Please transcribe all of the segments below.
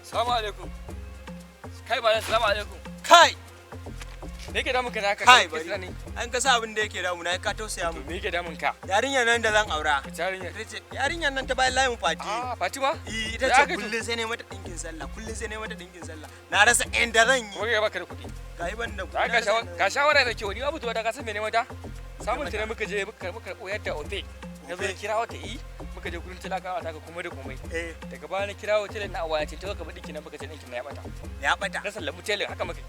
Assalamu alaikum. Kai ba assalamu alaikum. Kai! Me yake damun ka naka? Kai bari. An ka sa abin da yake damu na ka tausaya mu. Me yake damun ka? Yarinyar nan da zan aura. Yarinya. Yarinyar nan ta bayan layin Fati. Ah, Fatima? Ita ce kullun sai ne mata dinkin sallah. Kullun sai ne mata dinkin sallah. Na rasa inda zan yi. Ko ga baka da kuɗi. Kai ban da kuɗi. Ka shawara da kyau ni abu da ka san me ne mata? Samun tare muka je muka koyar da ote. Na zo kira wata muka je gurin talakawa ta ga komai da komai. Daga baya na kira wata na awaya ce ta ka bada dinki na muka ce dinkin na ya bata. Ya bata. Na sallamu tele haka muka.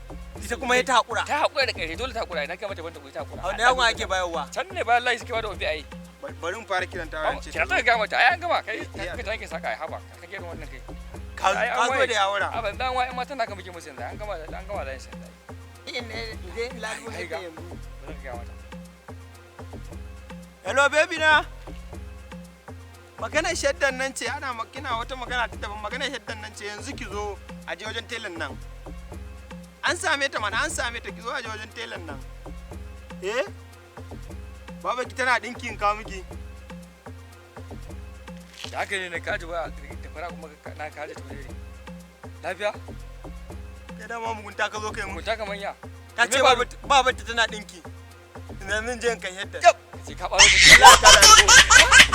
Ita kuma ya ta hakura. Ta hakura da kai dole ta hakura. Na kai mata banta ta hakura. Da yawan ake bayarwa. Can ne bayan layi suke bada obi ai. Bari mu fara kiran ta wani ce. Kira ta ga mata ai an gama kai ka take saka ai haba. Ka ga wannan kai. Ka zo da yawara. A ban dan wai mata na ka muke musu yanzu an gama da yin sanda. Ide lalu ne kai yanzu. Bari ga mata. Hello baby na. Maganar shaddan nan ce ana kina wata magana ta daban maganar shaddan nan ce yanzu ki zo a je wajen telan nan. An same ta mana an same ta ki zo a je wajen telan nan. Baba ki tana dinkin ka miki. Da haka ne na kaji ba da fara kuma na kaji ta wuri. Lafiya? Kai da ma mugunta ka zo kai mu. Mugunta kaman ya. Ka ce baba ta tana dinki. Ina nan je kan yadda. Sai ka baro ta.